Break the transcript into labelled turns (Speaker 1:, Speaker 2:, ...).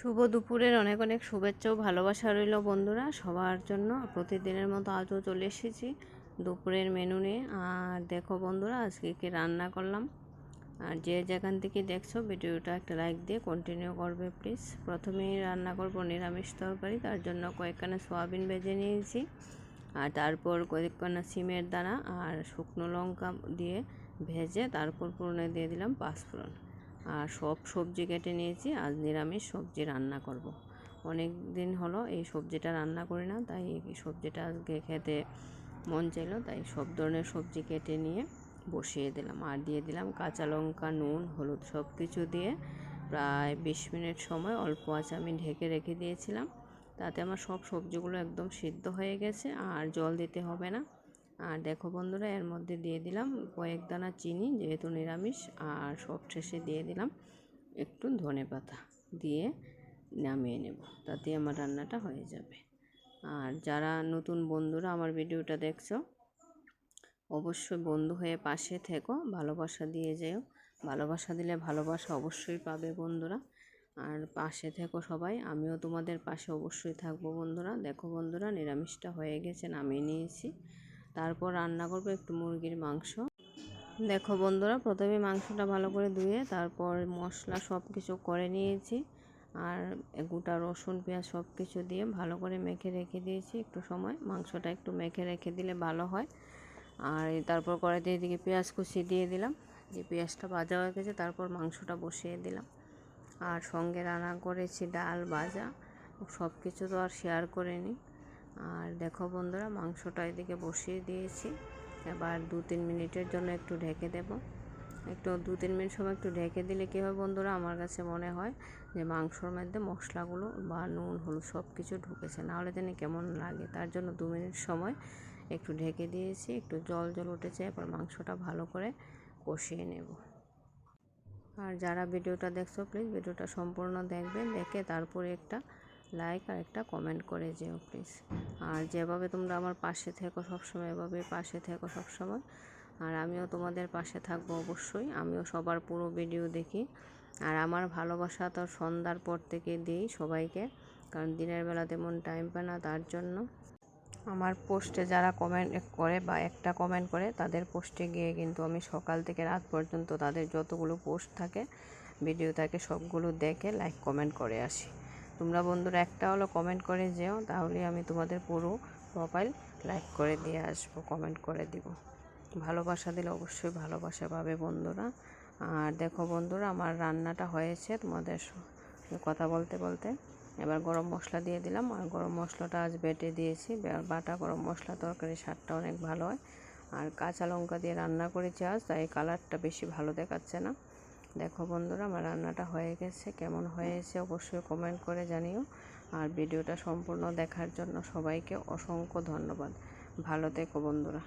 Speaker 1: শুভ দুপুরের অনেক অনেক শুভেচ্ছা ও ভালোবাসা রইল বন্ধুরা সবার জন্য। প্রতিদিনের মতো আজও চলে এসেছি দুপুরের মেনু নিয়ে। আর দেখো বন্ধুরা, আজকে কি রান্না করলাম। আর যে যেখান থেকে দেখছো ভিডিওটা একটা লাইক দিয়ে কন্টিনিউ করবে প্লিজ। প্রথমেই রান্না করব নিরামিষ তরকারি, তার জন্য কয়েকখানা সয়াবিন ভেজে নিয়েছি। আর তারপর কয়েকখানা সিমের দানা আর শুকনো লঙ্কা দিয়ে ভেজে তারপর ফোড়নে দিয়ে দিলাম পাঁচফোড়ন। আর সব সবজি কেটে নিয়েছি, আজ নিরামিষ সবজি রান্না করব। অনেক দিন হলো এই সবজিটা রান্না করি না, তাই এই সবজিটা আজকে খেতে মন চাইলো, তাই সব ধরনের সবজি কেটে নিয়ে বসিয়ে দিলাম। আর দিয়ে দিলাম কাঁচা লঙ্কা, নুন, হলুদ সব কিছু দিয়ে প্রায় 20 মিনিট সময় অল্প আঁচে আমি ঢেকে রেখে দিয়েছিলাম। তাতে আমার সব সবজিগুলো একদম সিদ্ধ হয়ে গেছে, আর জল দিতে হবে না। আর দেখো বন্ধুরা, এর মধ্যে দিয়ে দিলাম কয়েক দানা চিনি, যেহেতু নিরামিষ। আর সব শেষে দিয়ে দিলাম একটু ধনেপাতা দিয়ে নামিয়ে নেব, তাতে আমার রান্নাটা হয়ে যাবে। আর যারা নতুন বন্ধুরা আমার ভিডিওটা দেখছো, অবশ্যই বন্ধু হয়ে পাশে থেকো, ভালোবাসা দিয়ে যেও। ভালোবাসা দিলে ভালোবাসা অবশ্যই পাবে বন্ধুরা। আর পাশে থেকো সবাই, আমিও তোমাদের পাশে অবশ্যই থাকবো বন্ধুরা। দেখো বন্ধুরা, নিরামিষটা হয়ে গেছে, নামিয়ে নিয়েছি। তারপর রান্না করবো একটু মুরগির মাংস। দেখো বন্ধুরা, প্রথমে মাংসটা ভালো করে ধুয়ে তারপর মশলা সব কিছু করে নিয়েছি। আর গোটা রসুন পেঁয়াজ সব কিছু দিয়ে ভালো করে মেখে রেখে দিয়েছি একটু সময়। মাংসটা একটু মেখে রেখে দিলে ভালো হয়। আর তারপর কড়াইতে এদিকে পেঁয়াজ কুচি দিয়ে দিলাম, যে পেঁয়াজটা ভাজা হয়ে গেছে তারপর মাংসটা বসিয়ে দিলাম। আর সঙ্গে রান্না করেছি ডাল, ভাজা, সব কিছু তো আর শেয়ার করে নিই। আর দেখো বন্ধুরা, মাংসটা এদিকে বসিয়ে দিয়েছি। এবার 2-3 মিনিটের জন্য একটু ঢেকে দেব। একটু 2-3 মিনিট সময় একটু ঢেকে দিলে কী হয় বন্ধুরা, আমার কাছে মনে হয় যে মাংসর মধ্যে মশলাগুলো বা নুন হলুদ সব কিছু ঢুকেছে, নাহলে জানি কেমন লাগে। তার জন্য 2 মিনিট সময় একটু ঢেকে দিয়েছি। একটু জল জল উঠেছে, এবার মাংসটা ভালো করে কষিয়ে নেব। আর যারা ভিডিওটা দেখছো প্লিজ ভিডিওটা সম্পূর্ণ দেখবেন, দেখে তারপরে একটা লাইক আর একটা কমেন্ট করে যেও প্লিজ। আর যেভাবে তোমরা আমার পাশে থেকো সবসময়, এভাবে পাশে থেকো সবসময়। আর আমিও তোমাদের পাশে থাকবো অবশ্যই। আমিও সবার পুরো ভিডিও দেখি। আর আমার ভালোবাসা তো সন্ধ্যার পর থেকে দিই সবাইকে, কারণ দিনের বেলা তেমন টাইম পায় না। তার জন্য আমার পোস্টে যারা কমেন্ট করে বা একটা কমেন্ট করে, তাদের পোস্টে গিয়ে কিন্তু আমি সকাল থেকে রাত পর্যন্ত তাদের যতগুলো পোস্ট থাকে ভিডিও থাকে সবগুলো দেখে লাইক কমেন্ট করে আসি। তোমরা বন্ধুরা একটা হলো কমেন্ট করে যেও, তাহলে আমি তোমাদের পুরো প্রোফাইল লাইক করে দিয়ে আসবো, কমেন্ট করে দিব। ভালোবাসা দিলে অবশ্যই ভালোবাসা পাবে বন্ধুরা। আর দেখো বন্ধুরা, আমার রান্নাটা হয়েছে তোমাদের কথা বলতে বলতে। এবার গরম মশলা দিয়ে দিলাম। আর গরম মশলাটা আজ বেটে দিয়েছি, বাটা গরম মশলা তরকারি স্বাদটা অনেক ভালো হয়। আর কাঁচা লঙ্কা দিয়ে রান্না করেছি আজ, তাই কালারটা বেশি ভালো দেখাচ্ছে না। দেখো বন্ধুরা, আমার রান্নাটা হয়ে গেছে। কেমন হয়েছে অবশ্যই কমেন্ট করে জানিও। আর ভিডিওটা সম্পূর্ণ দেখার জন্য সবাইকে অসংখ্য ধন্যবাদ। ভালো থেকো বন্ধুরা।